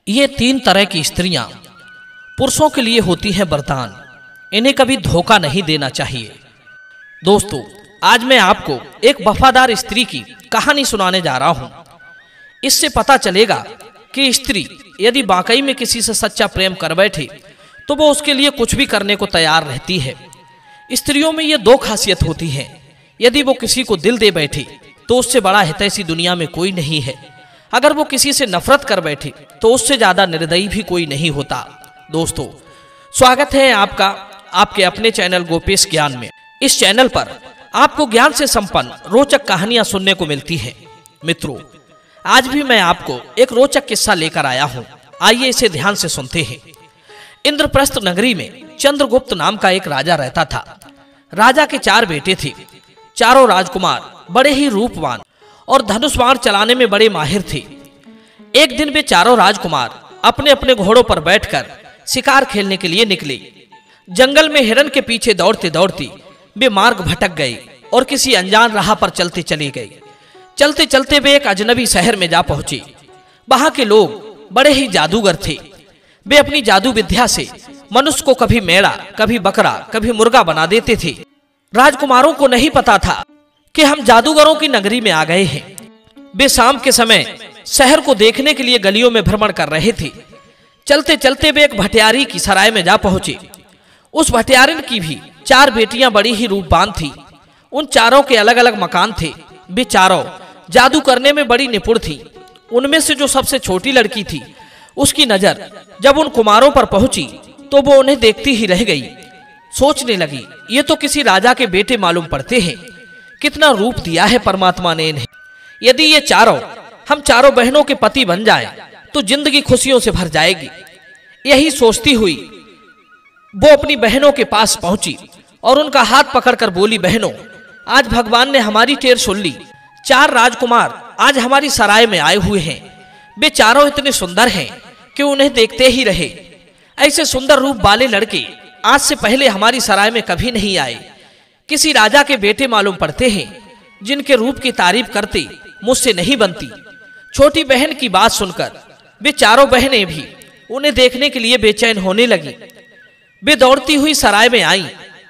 ये तीन तरह की स्त्रियां पुरुषों के लिए होती हैं वरदान। इन्हें कभी धोखा नहीं देना चाहिए। दोस्तों, आज मैं आपको एक वफादार स्त्री की कहानी सुनाने जा रहा हूं। इससे पता चलेगा कि स्त्री यदि वाकई में किसी से सच्चा प्रेम कर बैठे तो वो उसके लिए कुछ भी करने को तैयार रहती है। स्त्रियों में ये दो खासियत होती हैं। यदि वो किसी को दिल दे बैठे तो उससे बड़ा हितैषी दुनिया में कोई नहीं है। अगर वो किसी से नफरत कर बैठे तो उससे ज्यादा निर्दयी भी कोई नहीं होता। दोस्तों, स्वागत है आपका आपके अपने चैनल गोपेश ज्ञान में। इस चैनल पर आपको ज्ञान से संपन्न रोचक कहानियां सुनने को मिलती हैं। मित्रों, आज भी मैं आपको एक रोचक किस्सा लेकर आया हूं। आइए इसे ध्यान से सुनते हैं। इंद्रप्रस्थ नगरी में चंद्रगुप्त नाम का एक राजा रहता था। राजा के 4 बेटे थे। चारों राजकुमार बड़े ही रूपवान और धनुष बाण चलाने में बड़े माहिर थे। एक दिन वे चारों राजकुमार अपने अपने घोड़ों पर बैठकर शिकार खेलने के लिए निकले। जंगल में हिरण के पीछे दौड़ते दौड़ते वे मार्ग भटक गए और किसी अनजान राह पर चलते चले गए। चलते चलते वे एक अजनबी शहर में जा पहुंचे। वहां के लोग बड़े ही जादूगर थे। वे अपनी जादू विद्या से मनुष्य को कभी मेढ़ा, कभी बकरा, कभी मुर्गा बना देते थे। राजकुमारों को नहीं पता था कि हम जादूगरों की नगरी में आ गए हैं। वे शाम के समय शहर को देखने के लिए गलियों में भ्रमण कर रहे थे। चलते चलते वे एक भटियारी की सराय में जा पहुंचे। उस भटियारिन की भी 4 बेटियां बड़ी ही रूपवान थी। उन चारों के अलग अलग मकान थे। वे चारों जादू करने में बड़ी निपुण थी। उनमें से जो सबसे छोटी लड़की थी, उसकी नजर जब उन कुमारों पर पहुंची तो वो उन्हें देखती ही रह गई। सोचने लगी, ये तो किसी राजा के बेटे मालूम पड़ते हैं। कितना रूप दिया है परमात्मा ने इन्हें। यदि ये हम चारों बहनों के पति बन जाएं, तो जिंदगी खुशियों से भर जाएगी। यही सोचती हुई वो अपनी बहनों के पास पहुंची और उनका हाथ पकड़कर बोली, बहनों, आज भगवान ने हमारी टेर सुन ली। 4 राजकुमार आज हमारी सराय में आए हुए हैं। वे चारों इतने सुंदर हैं कि उन्हें देखते ही रहे। ऐसे सुंदर रूप वाले लड़के आज से पहले हमारी सराय में कभी नहीं आए। किसी राजा के बेटे मालूम पड़ते हैं, जिनके रूप की तारीफ करते मुझसे नहीं बनती। छोटी बहन की बात सुनकर वे चारों बहनें भी उन्हें देखने के लिए बेचैन होने लगी। वे दौड़ती हुई सराय में आईं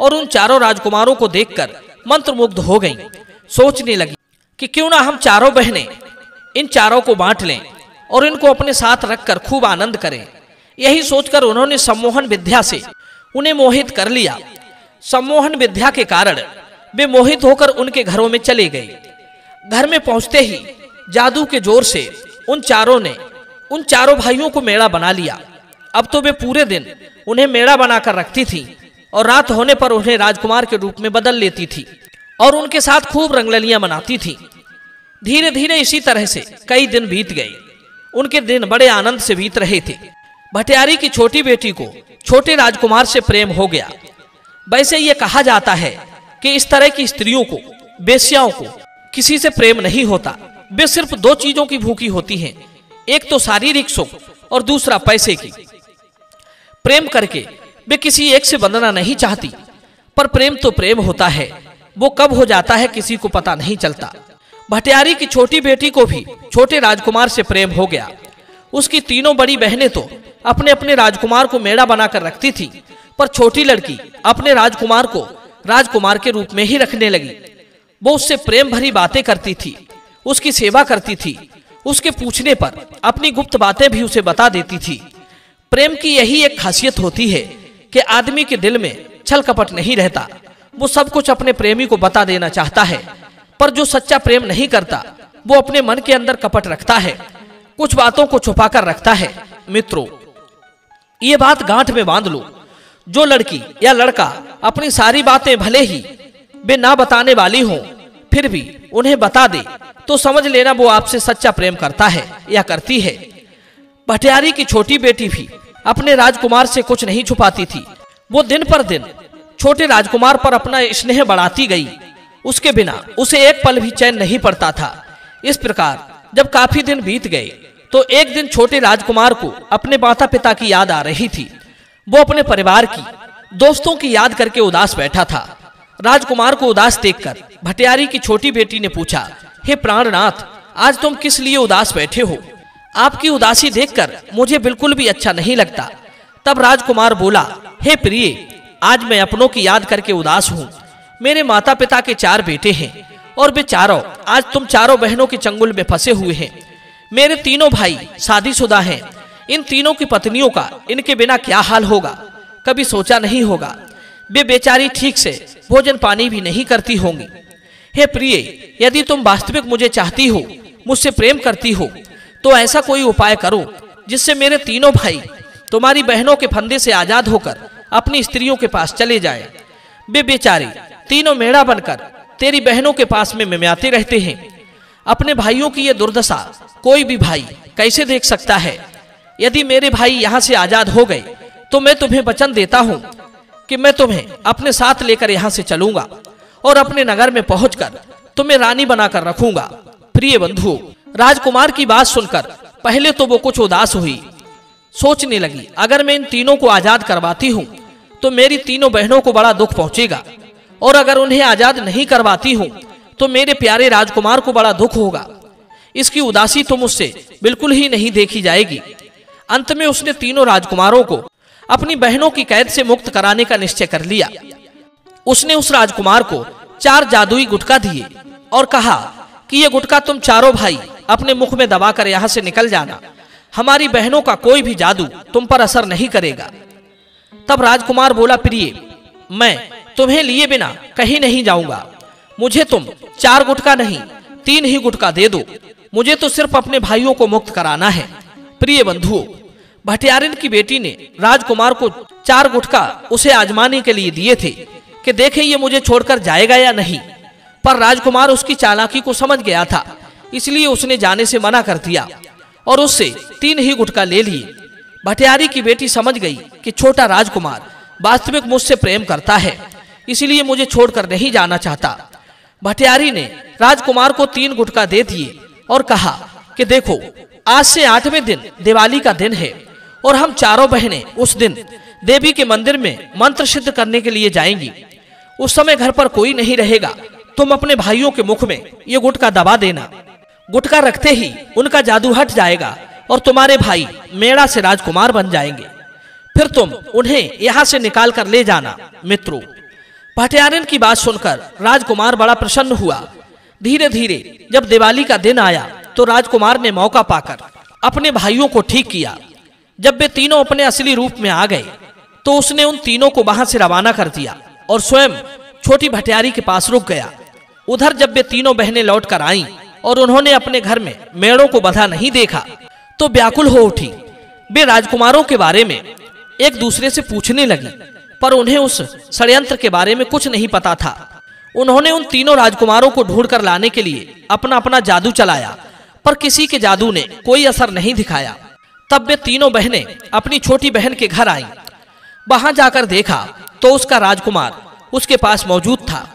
और उन चारों राजकुमारों को देखकर मंत्रमुग्ध हो गईं। सोचने लगी कि क्यों ना हम चारों बहनें इन चारों को बांट लें और इनको अपने साथ रखकर खूब आनंद करें। यही सोचकर उन्होंने सम्मोहन विद्या से उन्हें मोहित कर लिया। सम्मोहन विद्या के कारण वे मोहित होकर उनके घरों में चले गए। घर में पहुंचते ही जादू के जोर से उन चारों ने उन चारों भाइयों को मेढ़ा बना लिया। अब तो वे पूरे दिन उन्हें मेढ़ा बनाकर रखती थी और रात होने पर उन्हें राजकुमार के रूप में बदल लेती थी और उनके साथ खूब रंगरलियां मनाती थी। धीरे धीरे इसी तरह से कई दिन बीत गए। उनके दिन बड़े आनंद से बीत रहे थे। भटियारी की छोटी बेटी को छोटे राजकुमार से प्रेम हो गया। वैसे ये कहा जाता है कि इस तरह की स्त्रियों को, बेश्याओं को किसी से प्रेम नहीं होता। वे सिर्फ 2 चीजों की भूखी होती हैं, एक तो शारीरिक सुख और दूसरा पैसे की। प्रेम करके वे किसी एक से बंधना नहीं चाहती, पर प्रेम तो प्रेम होता है। वो कब हो जाता है किसी को पता नहीं चलता। भटियारी की छोटी बेटी को भी छोटे राजकुमार से प्रेम हो गया। उसकी तीनों बड़ी बहनें तो अपने अपने राजकुमार को मेढ़ा बनाकर रखती थी, पर छोटी लड़की अपने राजकुमार को राजकुमार के रूप में ही रखने लगी। वो उससे प्रेम भरी बातें करती थी, उसकी सेवा करती थी। उसके पूछने पर अपनी गुप्त बातें भी उसे बता देती थी। प्रेम की यही एक खासियत होती है कि आदमी के दिल में छल कपट नहीं रहता। वो सब कुछ अपने प्रेमी को बता देना चाहता है, पर जो सच्चा प्रेम नहीं करता वो अपने मन के अंदर कपट रखता है, कुछ बातों को छुपाकर रखता है। मित्रों, ये बात गांठ में बांध लो। जो लड़की या लड़का अपनी सारी बातें भले ही वे ना बताने वाली हों, फिर भी उन्हें बता दे तो समझ लेना वो आपसे सच्चा प्रेम करता है या करती है। भटियारी की छोटी बेटी भी अपने राजकुमार से कुछ नहीं छुपाती थी। वो दिन पर दिन छोटे राजकुमार पर अपना स्नेह बढ़ाती गई। उसके बिना उसे एक पल भी चैन नहीं पड़ता था। इस प्रकार जब काफी दिन बीत गए तो एक दिन छोटे राजकुमार को अपने माता पिता की याद आ रही थी। वो अपने परिवार की, दोस्तों की याद करके उदास बैठा था। राजकुमार को उदास देखकर भटियारी की छोटी बेटी ने पूछा, हे प्राणनाथ, आज तुम किस लिए उदास बैठे हो? आपकी उदासी देखकर मुझे बिल्कुल भी अच्छा नहीं लगता। तब राजकुमार बोला, हे प्रिय, आज मैं अपनों की याद करके उदास हूँ। मेरे माता पिता के 4 बेटे हैं और वे चारों आज तुम चारों बहनों के चंगुल में फंसे हुए हैं। मेरे तीनों भाई शादीशुदा हैं। इन तीनों की पत्नियों का इनके बिना क्या हाल होगा, कभी सोचा नहीं होगा। वे बेचारी ठीक से भोजन पानी भी नहीं करती होंगी। हे प्रिय, यदि तुम वास्तविक मुझे चाहती हो, मुझसे प्रेम करती हो, तो ऐसा कोई उपाय करो जिससे मेरे तीनों भाई तुम्हारी बहनों के फंदे से आजाद होकर अपनी स्त्रियों के पास चले जाएं। वे बेचारे तीनों मेढ़ा बनकर तेरी बहनों के पास में मिमियाते रहते हैं। अपने भाइयों की ये दुर्दशा कोई भी भाई कैसे देख सकता है। यदि मेरे भाई यहाँ से आजाद हो गए तो मैं तुम्हें वचन देता हूँ कि मैं तुम्हें अपने साथ लेकर यहाँ से चलूंगा और अपने नगर में पहुंचकर तुम्हें रानी बनाकर रखूंगा। प्रिय बंधु, राजकुमार की बात सुनकर पहले तो वो कुछ उदास हुई। सोचने लगी, अगर मैं इन तीनों को आजाद करवाती हूँ तो मेरी तीनों बहनों को बड़ा दुख पहुंचेगा, और अगर उन्हें आजाद नहीं करवाती हूँ तो मेरे प्यारे राजकुमार को बड़ा दुख होगा। इसकी उदासी तो मुझसे बिल्कुल ही नहीं देखी जाएगी। अंत में उसने तीनों राजकुमारों को अपनी बहनों की कैद से मुक्त कराने का निश्चय कर लिया। उसने उस राजकुमार को 4 जादुई गुटका दिए और कहा कि ये गुटका तुम चारों भाई अपने मुख में दबाकर यहाँ से निकल जाना। हमारी बहनों का कोई भी जादू तुम पर असर नहीं करेगा। तब राजकुमार बोला, प्रिय, मैं तुम्हें लिए बिना कहीं नहीं जाऊंगा। मुझे तुम 4 गुटका नहीं 3 ही गुटका दे दो। मुझे तो सिर्फ अपने भाइयों को मुक्त कराना है। प्रिय बंधुओं, भटियारिन की बेटी ने राजकुमार को 4 गुटका उसे आजमाने के लिए दिए थे कि देखें ये मुझे छोड़कर जाएगा या नहीं। पर राजकुमार उसकी चालाकी को समझ गया था, इसलिए उसने जाने से मना कर दिया और उससे 3 ही गुटका ले लिए। भटियारी की बेटी समझ गई कि छोटा राजकुमार वास्तविक मुझसे प्रेम करता है, इसलिए मुझे छोड़कर नहीं जाना चाहता। भटियारी ने राजकुमार को 3 गुटका दे दिए और कहा कि देखो, आज से 8वें दिन दिवाली का दिन है और हम चारों बहनें उस दिन देवी के मंदिर में मंत्र सिद्ध करने के लिए जाएंगी। उस समय घर पर कोई नहीं रहेगा। तुम अपने भाइयों के मुख में ये गुटका दबा देना। गुटका रखते ही उनका जादू हट जाएगा और तुम्हारे भाई मेढ़ा से राजकुमार बन जाएंगे। फिर तुम उन्हें यहाँ से निकाल कर ले जाना। मित्रों, भटियारिन की बात सुनकर राजकुमार बड़ा प्रसन्न हुआ। धीरे धीरे जब दिवाली का दिन आया तो राजकुमार ने मौका पाकर अपने भाइयों को ठीक किया। जब वे तीनों अपने असली रूप में आ गए तो उसने उन तीनों को वहां से रवाना कर दिया और स्वयं छोटी भटियारी के पास रुक गया। उधर जब वे तीनों बहनें लौट कर आईं और उन्होंने अपने घर में मेढ़ों को बंधा नहीं देखा तो व्याकुल हो उठी। वे राजकुमारों के बारे में एक दूसरे से पूछने लगी, पर उन्हें उस षड्यंत्र के बारे में कुछ नहीं पता था। उन्होंने उन तीनों राजकुमारों को ढूंढ कर लाने के लिए अपना अपना जादू चलाया, पर किसी के जादू ने कोई असर नहीं दिखाया। तब वे तीनों बहनें अपनी छोटी बहन के घर आईं। वहां जाकर देखा तो उसका राजकुमार उसके पास मौजूद था।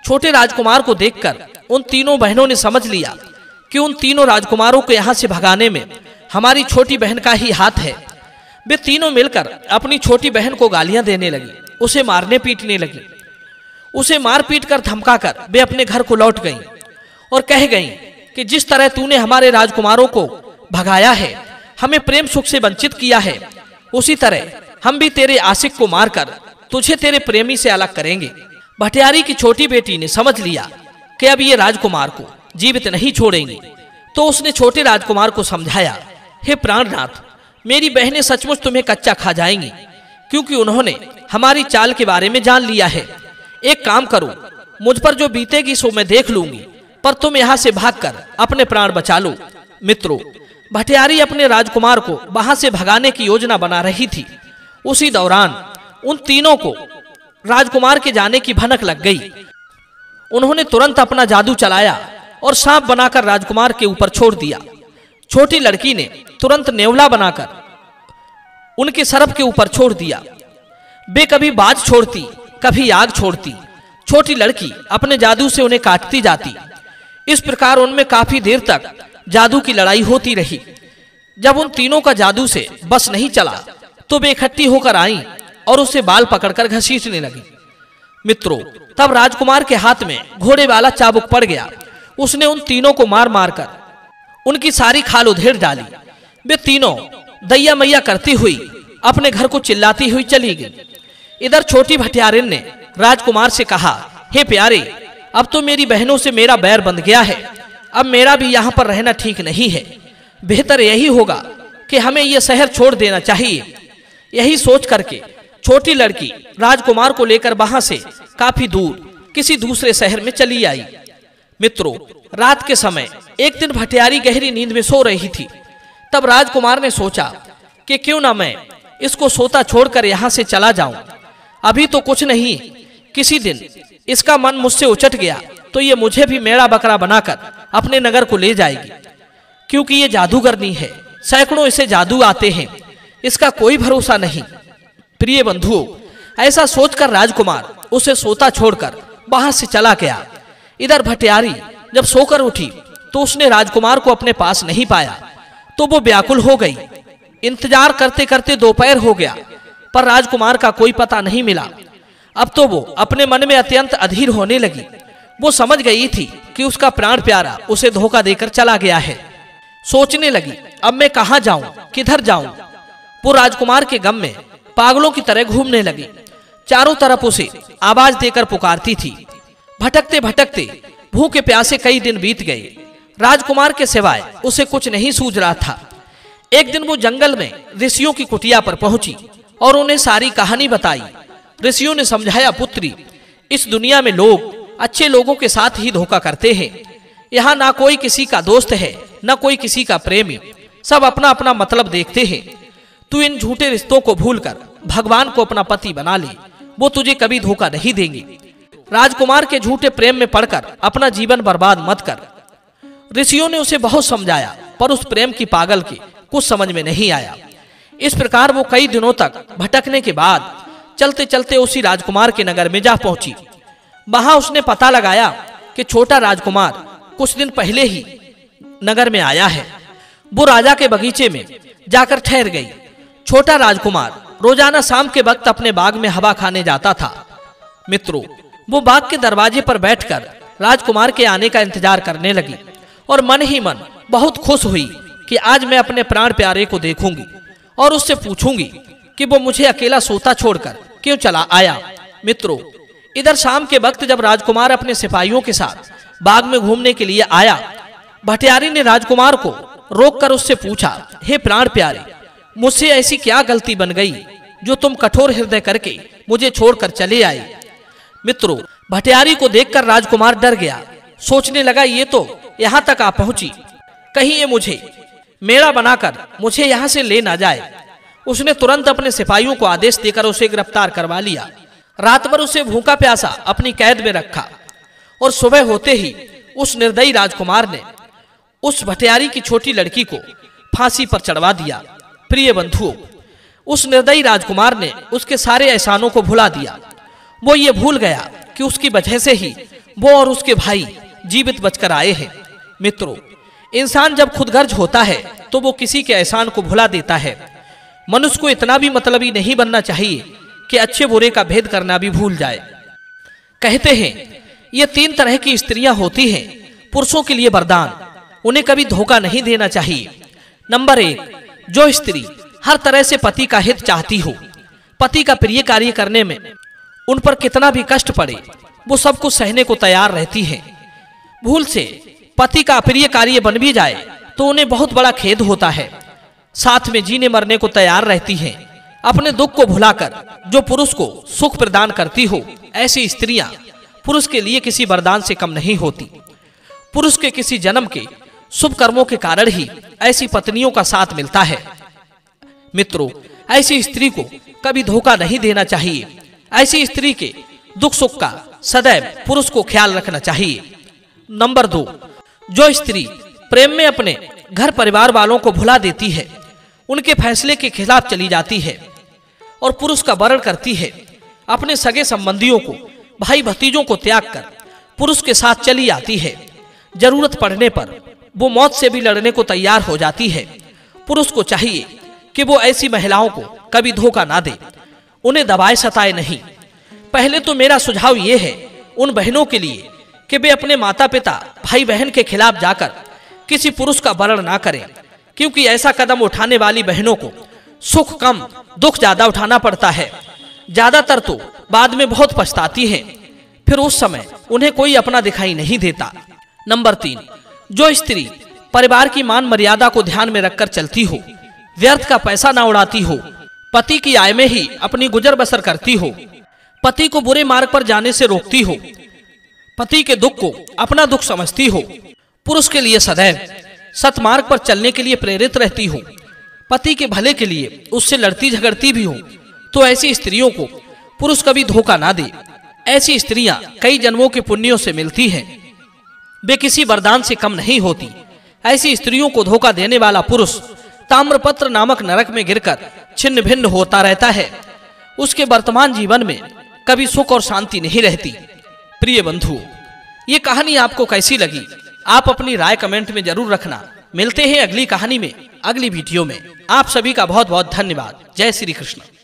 छोटे राजकुमार को देखकर उन तीनों बहनों ने समझ लिया कि उन तीनों राजकुमारों को यहाँ से भगाने में हमारी छोटी बहन का ही हाथ है। वे तीनों मिलकर अपनी छोटी बहन को गालियां देने लगी, उसे मारने पीटने लगी। उसे मार पीट कर धमकाकर वे अपने घर को लौट गईं और कह गईं कि जिस तरह तूने हमारे राजकुमारों को भगाया है, हमें प्रेम सुख से वंचित किया है, उसी तरह हम भी तेरे आशिक को मारकर तुझे तेरे प्रेमी से अलग करेंगे। भटियारी की छोटी बेटी ने समझ लिया कि अब ये राजकुमार को जीवित नहीं छोड़ेंगे, तो उसने छोटे राजकुमार को समझाया, हे प्राणनाथ, मेरी बहनें सचमुच तुम्हें कच्चा खा जाएंगी, क्योंकि उन्होंने हमारी चाल के बारे में जान लिया है। एक काम करो, मुझ पर जो बीतेगी सो मैं देख लूंगी, पर तुम यहाँ से भागकर अपने प्राण बचा लो। मित्रों, भटियारी अपने राजकुमार को वहां से भगाने की योजना बना रही थी। उसी दौरान उन तीनों को राजकुमार के जाने की भनक लग गई। उन्होंने तुरंत अपना जादू चलाया और सांप बनाकर राजकुमार के ऊपर छोड़ दिया। छोटी लड़की ने तुरंत नेवला बनाकर उनके सरफ के ऊपर छोड़ दिया। वे कभी बाज छोड़ती, कभी आग छोड़ती। छोटी लड़की अपने जादू से उन्हें काटती जाती। इस प्रकार उनमें काफी देर तक जादू की लड़ाई होती रही। जब उन तीनों का जादू से बस नहीं चला तो वे इकट्ठी होकर आईं और उसे बाल पकड़कर घसीटने लगी। मित्रों, तब राजकुमार के हाथ में घोड़े वाला चाबुक पड़ गया। उसने उन तीनों को मार मार कर उनकी सारी खाल उधेड़ डाली। वे तीनों दैया मैया करती हुई अपने घर को चिल्लाती हुई चली गई। इधर छोटी भटियारिन ने राजकुमार से कहा, हे प्यारे, अब तो मेरी बहनों से मेरा बैर बंध गया है, अब मेरा भी यहाँ पर रहना ठीक नहीं है, बेहतर यही होगा कि हमें यह शहर छोड़ देना चाहिए। यही सोच करके छोटी लड़की राजकुमार को लेकर वहां से काफी दूर किसी दूसरे शहर में चली आई। मित्रों, रात के समय एक दिन भटियारी गहरी नींद में सो रही थी। तब राजकुमार ने सोचा कि क्यों ना मैं इसको सोता छोड़कर यहाँ से चला जाऊं। अभी तो कुछ नहीं, किसी दिन इसका मन मुझसे उचट गया तो ये मुझे भी मेरा बकरा बनाकर अपने नगर को ले जाएगी, क्योंकि ये जादूगरनी है, सैकड़ों इसे जादू आते हैं, इसका कोई भरोसा नहीं। प्रिय बंधुओं, ऐसा सोचकर राजकुमार उसे सोता छोड़कर वहां से चला गया। इधर भटियारी जब सोकर उठी तो उसने राजकुमार को अपने पास नहीं पाया, तो वो व्याकुल हो गई। इंतजार करते करते दोपहर हो गया, पर राजकुमार का कोई पता नहीं मिला। अब तो वो अपने मन में अत्यंत अधीर होने लगी। वो समझ गई थी कि उसका प्राण प्यारा उसे धोखा देकर चला गया है। सोचने लगी, अब मैं कहाँ जाऊं, किधर जाऊं। वो राजकुमार के गम में पागलों की तरह घूमने लगी। चारों तरफ उसे आवाज देकर पुकारती थी। भटकते भटकते भूखे प्यासे कई दिन बीत गए। राजकुमार के सिवाय उसे कुछ नहीं सूझ रहा था। एक दिन वो जंगल में ऋषियों की कुटिया पर पहुंची और उन्हें सारी कहानी बताई। ऋषियों ने समझाया, पुत्री, इस दुनिया में लोग अच्छे लोगों के साथ ही धोखा करते हैं। यहाँ ना कोई किसी का दोस्त है, न कोई किसी का प्रेमी, सब अपना अपना मतलब देखते हैं। तू इन झूठे रिश्तों को भूलकर भगवान को अपना पति बना ले, वो तुझे कभी धोखा नहीं देंगे। राजकुमार के झूठे प्रेम में पड़कर अपना जीवन बर्बाद मत कर। ऋषियों ने उसे बहुत समझाया, पर उस प्रेम की पागल के कुछ समझ में नहीं आया। इस प्रकार वो कई दिनों तक भटकने के बाद चलते चलते उसी राजकुमार के नगर में जा पहुंची। वहां उसने पता लगाया कि छोटा राजकुमार कुछ दिन पहले ही नगर में आया है। वो राजा के बगीचे में जाकर ठहर गई। छोटा राजकुमार रोजाना शाम के वक्त अपने बाग में हवा खाने जाता था। मित्रों, वो बाग के दरवाजे पर बैठकर राजकुमार के आने का इंतजार करने लगी और मन ही मन बहुत खुश हुई कि आज मैं अपने प्राण प्यारे को देखूंगी और उससे पूछूंगी कि वो मुझे अकेला सोता छोड़कर क्यों चला आया। मित्रों, इधर शाम के वक्त जब राजकुमार अपने सिपाहियों के साथ बाग में घूमने के लिए आया, भटियारी ने राजकुमार को रोककर उससे पूछा, हे प्राण प्यारे, मुझसे ऐसी क्या गलती बन गई जो तुम कठोर हृदय करके मुझे छोड़कर चले आए। मित्रों, भटियारी को देखकर राजकुमार डर गया। सोचने लगा, ये तो यहाँ तक आ पहुंची, कहीं ये मुझे मेरा बनाकर मुझे यहाँ से ले ना जाए। उसने तुरंत अपने सिपाहियों को आदेश देकर उसे गिरफ्तार करवा लिया। रात भर उसे भूखा प्यासा अपनी कैद में रखा और सुबह होते ही उस निर्दयी राजकुमार ने उस भटियारी की छोटी लड़की को फांसी पर चढ़वा दिया। प्रिय बंधुओं, उस निर्दयी राजकुमार ने उसके सारे एहसानों को भुला दिया। वो ये भूल गया कि उसकी वजह से ही वो और उसके भाई जीवित बचकर आए हैं। मित्रों, इंसान जब खुदगर्ज होता है तो वो किसी के एहसान को भुला देता है। मनुष्य को इतना भी मतलबी नहीं बनना चाहिए कि अच्छे बुरे का भेद करना भी भूल जाए। कहते हैं ये 3 तरह की स्त्रियां होती हैं पुरुषों के लिए वरदान, उन्हें कभी धोखा नहीं देना चाहिए। नंबर 1, जो स्त्री हर तरह से पति का हित चाहती हो, पति का प्रिय कार्य करने में उन पर कितना भी कष्ट पड़े वो सब कुछ सहने को तैयार रहती है। भूल से पति का अप्रिय कार्य बन भी जाए तो उन्हें बहुत बड़ा खेद होता है। साथ में जीने मरने को तैयार रहती हैं। अपने दुख को भुलाकर जो पुरुष को सुख प्रदान करती हो, ऐसी स्त्रियां पुरुष के लिए किसी वरदान से कम नहीं होती। पुरुष के किसी जन्म के शुभ कर्मों के कारण ही ऐसी पत्नियों का साथ मिलता है। मित्रों, ऐसी स्त्री को कभी धोखा नहीं देना चाहिए। ऐसी स्त्री के दुख सुख का सदैव पुरुष को ख्याल रखना चाहिए। नंबर 2, जो स्त्री प्रेम में अपने घर परिवार वालों को भुला देती है, उनके फैसले के खिलाफ चली जाती है और पुरुष का वरण करती है, अपने सगे संबंधियों को, भाई भतीजों को त्याग कर पुरुष के साथ चली आती है। जरूरत पड़ने पर वो मौत से भी लड़ने को तैयार हो जाती है। पुरुष को चाहिए कि वो ऐसी महिलाओं को कभी धोखा ना दे, उन्हें दबाए सताए नहीं। पहले तो मेरा सुझाव ये है उन बहनों के लिए कि वे अपने माता पिता भाई बहन के खिलाफ जाकर किसी पुरुष का वरण ना करें, क्योंकि ऐसा कदम उठाने वाली बहनों को सुख कम दुख ज्यादा उठाना पड़ता है। ज्यादातर तो बाद में बहुत पछताती हैं, फिर उस समय उन्हें कोई अपना दिखाई नहीं देता। नंबर 3, जो स्त्री परिवार की मान मर्यादा को ध्यान में रखकर चलती हो, व्यर्थ का पैसा ना उड़ाती हो, पति की आय में ही अपनी गुजर बसर करती हो, पति को बुरे मार्ग पर जाने से रोकती हो, पति के दुख को अपना दुख समझती हो, पुरुष के लिए सदैव सतमार्ग पर चलने के लिए प्रेरित रहती हो, पति के भले के लिए उससे लड़ती झगड़ती भी हो, तो ऐसी स्त्रियों को पुरुष कभी धोखा ना दे। ऐसी स्त्रियां कई जन्मों के पुण्यों से मिलती हैं, वे किसी वरदान से कम नहीं होती। ऐसी स्त्रियों को धोखा देने वाला पुरुष ताम्रपत्र नामक नरक में गिरकर छिन्न भिन्न होता रहता है। उसके वर्तमान जीवन में कभी सुख और शांति नहीं रहती। प्रिय बंधुओं, ये कहानी आपको कैसी लगी? आप अपनी राय कमेंट में जरूर रखना। मिलते हैं अगली कहानी में, अगली वीडियो में। आप सभी का बहुत बहुत धन्यवाद। जय श्री कृष्ण।